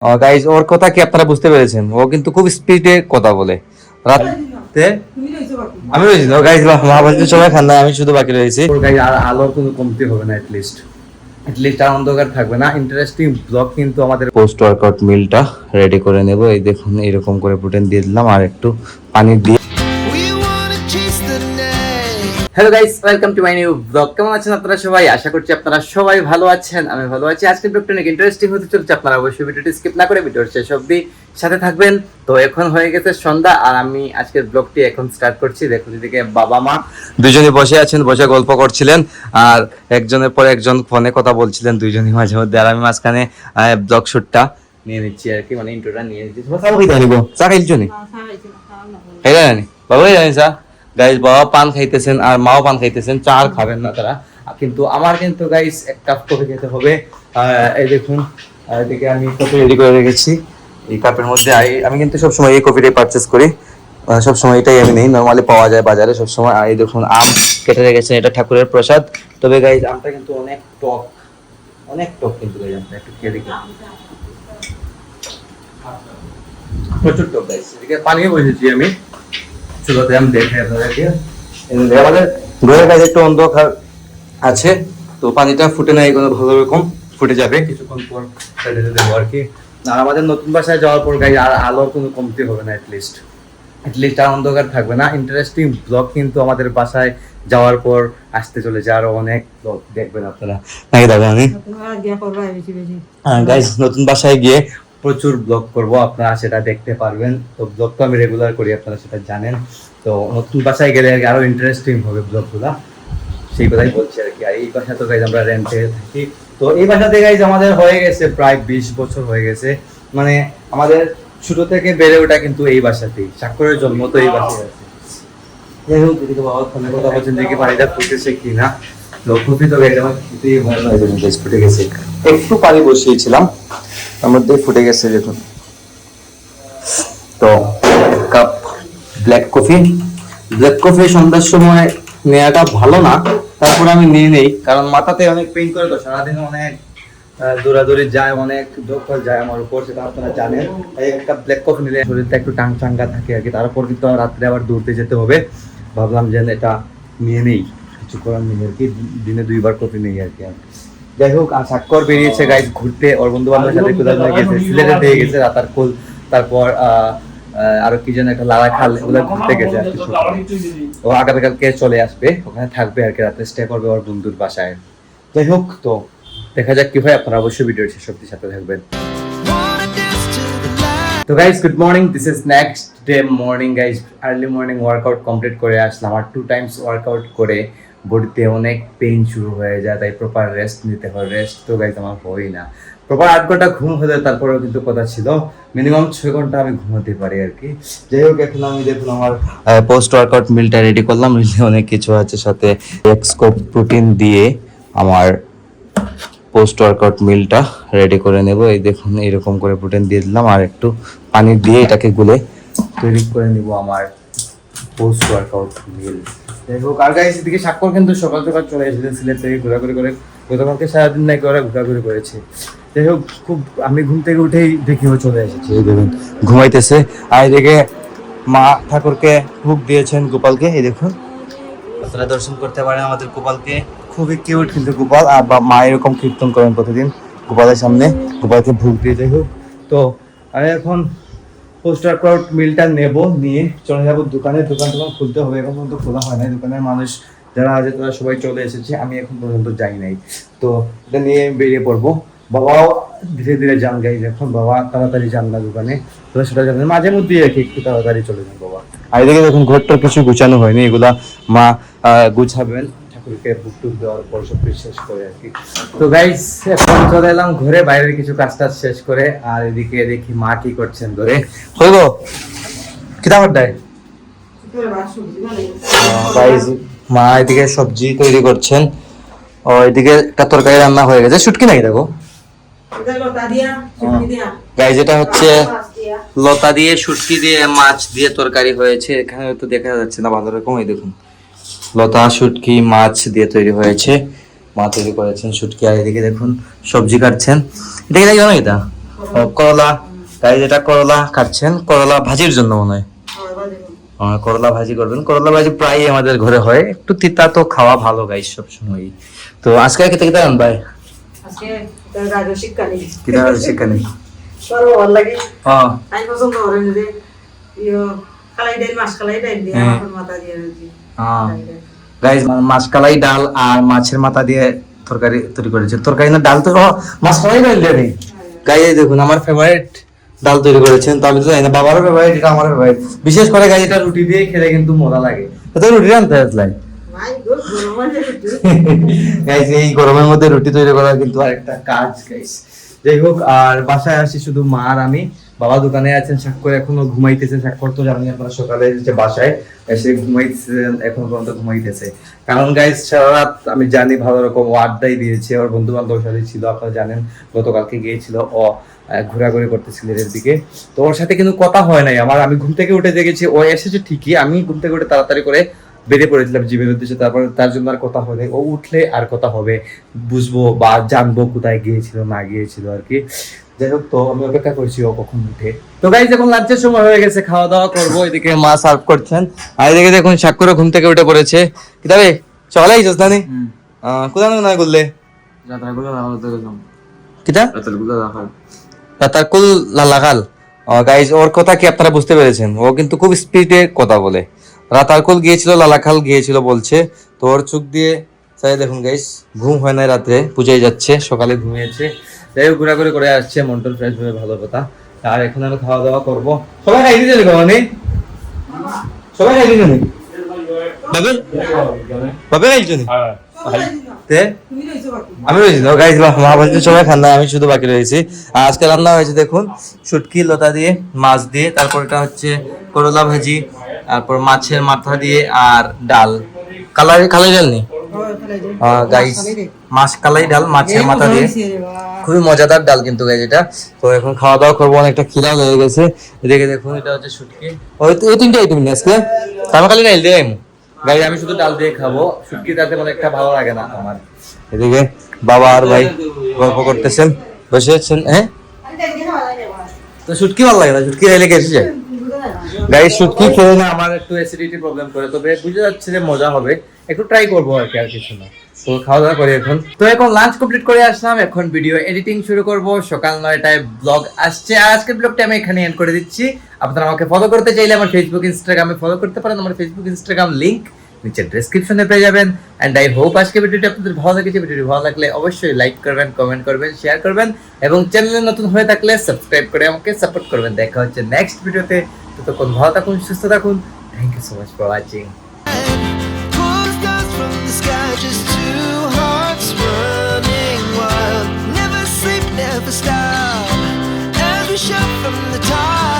Guys ওর কথা কি আপনারা বুঝতে পেরেছেন? ও কিন্তু খুব স্পিডে কথা বলে রাতে। আমি রয়েছি গাইজ, মা বাড়িতে সবাই খান না, আমি শুধু বাকি রয়েছি। ওর গাইজ আর আলোর কোনো কমতি হবে না, এটলিস্ট আর অন্ধকার থাকবে না। ইন্টারেস্টিং ব্লগ কিন্তু আমাদের পোস্ট ওয়ার্কআউট মিলটা রেডি করে নেব। এই দেখুন এরকম করে প্রোটিন দিয়ে দিলাম আর একটু পানি দিয়ে। Hello guys, welcome to my new blog. কেমন আছেন আপনারা সবাই? আশা করছি আপনারা সবাই ভালো আছেন, আমি ভালো আছি। আজকের ব্লগটা অনেক ইন্টারেস্টিং হতে চলছে, আপনারা অবশ্যই ভিডিওটি স্কিপ না করে ভিডিওর শেষ অবধি সাথে থাকবেন। তো এখন হয়ে গেছে সন্ধ্যা আর আমি আজকের ব্লগটি এখন স্টার্ট করছি। দেখুন এদিকে বাবা মা দুজনে বসে আছেন, বসে গল্প করছিলেন আর একজনের পর একজন ফোনে কথা বলছিলেন দুইজনই মাঝে মধ্যে। আর আমি মাঝখানে ব্লগ শুটটা নিয়ে নিচ্ছি আর কি, মানে ইন্ট্রোটা নিয়ে নিচ্ছি। চা খাইছো নি? বাবাই জানি চা। গাইস বাবা পান খাইতেছেন আর মাও পান খাইতেছেন, চা আর খাবেন না তারা, কিন্তু আমার কিন্তু গাইস এক কাপ কফি খেতে হবে। এই দেখুন এদিকে আমি কফি রেডি করে রেখেছি এই কাপের মধ্যে। আমি কিন্তু সবসময় এই কফিটাই পারচেস করি, সবসময় এটাই আমি নেই, নর্মালি পাওয়া যায় বাজারে সবসময়। আর এই দেখুন আম কেটে রেখেছেন, এটা ঠাকুরের প্রসাদ। তবে গাইস আমটা কিন্তু অনেক টক, অনেক টক কিন্তু গাইস, আমটা একটু খেয়ে দেখি, প্রচুর টক গাইস। এদিকে পানিও বসেছি আমি চুলাতে, আমি দেখে আপনাদেরকে। আমাদের ঘরের কাছে একটু অন্ধকার আছে, তো পানিটা ফুটে নাই কোনো, ভালো রকম ফুটে যাবে কিছুক্ষণ পর ছেড়ে দেবো আর কি। আর আমাদের নতুন বাসায় যাওয়ার পর গাইস আর আলোর কোনো কমতি হবে না, এটলিস্ট আর অন্ধকার থাকবে না। ইন্টারেস্টিং ব্লগ কিন্তু আমাদের বাসায় যাওয়ার পর আসতে চলেছে, আরো অনেক ব্লগ দেখবেন আপনারা, নাকি দাদা? আমি গাইস নতুন বাসায় গিয়ে প্রচুর ব্লগ করব, আপনারা সেটা দেখতে পারবেন। তো ব্লগ তো আমি রেগুলার করি, আপনারা সেটা জানেন। তো নতুন বাসায় গেলে আরো ইন্টারেস্টিং হবে ব্লগগুলা, সেই কথাই বলছি আর কি। আর এই বাসা তো গাইজ আমরা রেন্টে থাকি, তো এই বাসাতে গাইজ আমাদের হয়ে গেছে প্রায় 20 বছর হয়ে গেছে। মানে আমাদের ছোট থেকে বেড়ে ওঠা কিন্তু এই বাসাতেই, স্বাক্ষরের জন্ম তো এই বাসায় আছে। যাই হোক, এদিকে বাবা ফোনে কথা বলছেন দেখি পানিটা ফুটেছে কিনা। লক্ষ্যটি তো গাইজ আমার খেতেই ভালো লাগে, ফুটে গেছে। একটু পানি বসিয়েছিলাম, তার মধ্যে ফুটে গেছে দেখুন। তো কাপ ব্ল্যাক কফি সন্ধ্যার সময় নেওয়াটা ভালো না, তারপর আমি নিয়ে নেই, কারণ মাথাতে অনেক পেইন করে, তো সারাদিন অনেক দৌড়াদৌড়ি যায়, অনেক দোকান যায় আমার উপর, সেটা আপনারা জানেন। একটা ব্ল্যাক কফি নিলে শরীরটা একটু চাঙ্গা থাকে আর কি। তারপর কিন্তু রাত্রে আবার দৌড়তে যেতে হবে, ভাবলাম যে এটা নিয়ে নেই, কিছু করার নেই আর কি। দিনে 2বার কফি নেই আর কি। যাই হোক, স্বাক্ষর বেরিয়েছে গাইজ ঘুরতে, ওর বন্ধু বান্ধবের সাথে কোথাও গেছে, সিলেটে দিয়ে গেছে রাতারকুল, তারপর আরো কি যেন একটা লালা খাল, ওগুলো ঘুরতে গেছে আর কিছু। ও আগামীকালকে চলে আসবে, ওখানে থাকবে আর কি, রাতে স্টে করবে ওর বন্ধুর বাসায়। যাই হোক, তো দেখা যাক কি হয়, আপনারা অবশ্যই ভিডিওর শেষ অবধি সাথে থাকবেন। তো guys good morning, this is next day morning guys. Early morning workout complete করে আসলাম, আর 2 টাইমস ওয়ার্কআউট করে বডিতে অনেক পেইন শুরু হয়ে যায়, তাই প্রপার রেস্ট নিতে হয়। রেস্ট তো গাইজ আমার হয় না, প্রপার 8 ঘন্টা ঘুম হলে তারপরেও কিন্তু কথা ছিল মিনিমাম 6 ঘন্টা আমি ঘুমাতে পারি আর কি। যাই হোক, এখন আমি দেখুন আমার পোস্ট ওয়ার্কআউট মিলটা রেডি করলাম। মিলে অনেক কিছু আছে, সাথে এক্সকোপ প্রোটিন দিয়ে আমার পোস্ট ওয়ার্কআউট মিলটা রেডি করে নেব। এই দেখুন এরকম করে প্রোটিন দিয়ে দিলাম আর একটু পানি দিয়ে এটাকে গুলে তৈরি করে নিব আমার পোস্ট ওয়ার্কআউট মিল। যাই হোক, আর গাইস এদিকে স্বাক্ষর কিন্তু সকাল সকাল চলে এসেছে সিলেট থেকে, ঘোরাঘুরি করে গতকালকে সারাদিন নাকি ওরা ঘোরাঘুরি করেছে। যাই হোক, খুব আমি ঘুম থেকে উঠেই দেখি ও চলে এসেছে, এই দেখুন ঘুমাইতেছে। আর এদিকে মা ঠাকুরকে ভোগ দিয়েছেন গোপালকে, এই দেখুন আপনারা দর্শন করতে পারেন আমাদের গোপালকে, খুবই কিউট কিন্তু গোপাল। আর মা এরকম কীর্তন করেন প্রতিদিন গোপালের সামনে, গোপালকে ভোগ দিয়ে। যাই হোক, তো আমি এখন পোস্ট ওয়ার্কআউট মিলটা নেব, নিয়ে চলে যাবো দোকানে। দোকান খুলতে হবে, এখন পর্যন্ত খোলা হয় নাই। দোকানের মানুষ যারা আছে তারা সবাই চলে এসেছে, আমি এখন পর্যন্ত যাই নাই। তো এটা নিয়ে বেরিয়ে পড়বো। বাবাও ধীরে ধীরে যান গাইজ, এখন বাবা তাড়াতাড়ি যান না দোকানে, তো সেটা জানেন, মাঝে মধ্যে রেখে একটু তাড়াতাড়ি চলে যান বাবা। আর এদিকে দেখুন ঘরটার কিছু গুছানো হয়নি, এগুলা মা গুছাবেন ঠাকুরকে বুক টুক দেওয়ার পর সব শেষ করে আর কি। তো গাইজ এখন চলে এলাম ঘরে, বাইরের কিছু কাজ টাজ শেষ করে। আর এদিকে দেখি মা কি করছেন ধরে, হইব কিতাব দেয় গাইজ। মা এদিকে সবজি তৈরি করছেন, ও এদিকে একটা তরকারি রান্না হয়ে গেছে, শুটকি নাকি দেখো গাইজ, এটা হচ্ছে লতা দিয়ে শুটকি দিয়ে মাছ দিয়ে তরকারি হয়েছে। এখানে তো দেখা যাচ্ছে না ভালো রকম, এই দেখুন লতা শুটকি মাছ দিয়ে তৈরি হয়েছে, মা তৈরি করেছেন শুটকি। আর এদিকে দেখুন সবজি কাটছেন, এটা কি জানো এটা ও করলা, গাইজ এটা করলা খাচ্ছেন, করলা ভাজির জন্য মনে হয়। করলা ভাজি করবেন, করলা ভাজি প্রায় আমাদের ঘরে হয়, একটু তিতা তো খাওয়া ভালো গাইজ সবসময়। তো আজকে খেতে খেতে আন ভাই আজকে তার রাজা শিক্ষা নেই কিনা শিক্ষা নেই সরো ভালো লাগে হ্যাঁ আমি পছন্দ করেন যে কালাই ডাল মাছ কালাই ডাল দিয়ে আমার মাথা দিয়ে দিই গাইজ মাছকালাই ডাল আর মাছের মাথা দিয়ে তরকারি তৈরি করেছে, তরকারি না ডাল তো মাছকালাই ডাল দিয়ে নেই গাইজ। দেখুন আমার ফেভারিট ডাল তৈরি করেছেন, তো আমি তো জানি না, বাবারও ফেভারিট, এটা আমারও ফেভারিট। বিশেষ করে গাইজ এটা রুটি দিয়ে খেলে কিন্তু মজা লাগে, তো রুটি আনতে আসলাই গাইজ। এই গরমের মধ্যে রুটি তৈরি করা কিন্তু আরেকটা কাজ গাইজ। যাই হোক, আর বাসায় আসি শুধু মা আর আমি, বাবা দোকানে আছেন, স্বাক্ষর এখনো ঘুমাইতেছেন। স্বাক্ষর তো জানি আপনারা সকালে যে বাসায় এসে ঘুমাইতেছেন, এখন পর্যন্ত ঘুমাইতেছে। কারণ গাইজ সারা রাত আমি জানি ভালো রকম ও আড্ডাই দিয়েছে, ওর বন্ধু বান্ধবের সাথে ছিল, আপনারা জানেন গতকালকে গিয়েছিল ও ঘোরাঘুরি করতেছিল এর দিকে। তো ওর সাথে কিন্তু কথা হয় নাই আমার, আমি ঘুম থেকে উঠে দেখেছি ও এসেছে ঠিকই, আমি ঘুম থেকে উঠে তাড়াতাড়ি করে বেরিয়ে পড়েছিলাম জিমের উদ্দেশ্যে, তারপর তার জন্য আর কথা হয়, ও উঠলে আর কথা হবে, বুঝবো বা জানবো কোথায় গিয়েছিল না গিয়েছিল আর কি। যাই হোক, তো আমি অপেক্ষা করছি ও কখন উঠে। তো গাইজ এখন লাঞ্চের সময় হয়ে গেছে, খাওয়া দাওয়া করবো। এদিকে মা সার্ভ করছেন, আর এদিকে দেখুন স্বাক্ষর ঘুম থেকে উঠে পড়েছে। কিতাবে সকালে আইছস নানি? কোথায় না করলে কিতা রাতারকুল লালাকাল। গাইজ ওর কথা কি আপনারা বুঝতে পেরেছেন, ও কিন্তু খুব স্পিডে কথা বলে। রাতারকুল গিয়েছিল, লালাখাল গিয়েছিল বলছে, তো ওর চোখ দিয়ে চাই দেখুন গাইজ, ঘুম হয় না রাত্রে, পুজোয় যাচ্ছে, সকালে ঘুমিয়েছে। যাই হোক, ঘোরাঘুরি করে আসছে, মন্টন ফ্রেশ হয়ে, ভালো কথা। আর এখন আমি খাওয়া দাওয়া করবো। সবাই খাই দিয়েছে খাওয়ানি, সবাই খাই দিয়েছে বাবা, বাবা খাইছো আমি রয়েছি তো গাইজ, মা বলছে সবাই খান না, আমি শুধু বাকি রয়েছি। আজকে রান্না হয়েছে দেখুন শুটকি লতা দিয়ে, মাছ দিয়ে, তারপর এটা হচ্ছে করলা ভাজি, তারপর মাছের মাথা দিয়ে আর ডাল, কালাই কালাই ডাল নেই গাইজ, মাছ কালাই ডাল মাছের মাথা দিয়ে, খুবই মজাদার ডাল কিন্তু গাইজ এটা। তো এখন খাওয়া দাওয়া করবো, অনেকটা খিদা হয়ে গেছে। এদিকে দেখুন এটা হচ্ছে শুটকি, ওই তিনটা আইটেম নিয়ে আজকে কালি ডাল দিয়ে গাইজ, আমি শুধু ডাল দিয়ে খাবো, শুটকি তাতে মানে একটা ভালো লাগে না আমার। এদিকে বাবা আর ভাই গল্প করতেছেন, বসে আছেন। হ্যাঁ, তো শুটকি ভালো লাগে না, শুটকি খাইলে গেছে যায় গাইজ, শুটকি খেলে না আমার একটু অ্যাসিডিটি প্রবলেম করে, তবে বুঝে যাচ্ছে যে মজা হবে, একটু ট্রাই করবো আর কি, আর কিছু না। তো খাওয়া দাওয়া করি এখন। তো এখন লাঞ্চ কমপ্লিট করে আসলাম, এখন ভিডিও এডিটিং শুরু করব। সকাল 9টায় ব্লগ আসছে, আর আজকের ব্লগটা আমি এখানে এন্ড করে দিচ্ছি। আপনারা আমাকে ফলো করতে চাইলে আমার ফেসবুক ইনস্টাগ্রামে ফলো করতে পারেন, আমার ফেসবুক ইনস্টাগ্রাম লিংক নিচে ডেসক্রিপশনে পেয়ে যাবেন। এন্ড আই হোপ আজকে ভিডিওটি আপনাদের ভালো লেগেছে। ভিডিওটি ভালো লাগলে অবশ্যই লাইক করবেন, কমেন্ট করবেন, শেয়ার করবেন, এবং চ্যানেলে নতুন হয়ে থাকলে সাবস্ক্রাইব করে আমাকে সাপোর্ট করবেন। দেখা হচ্ছে নেক্সট ভিডিওতে, ততক্ষণ ভালো থাকুন, সুস্থ থাকুন। Thank you so much for watching. The sky, just two hearts running wild. Never sleep, never stop, as we shout from the top.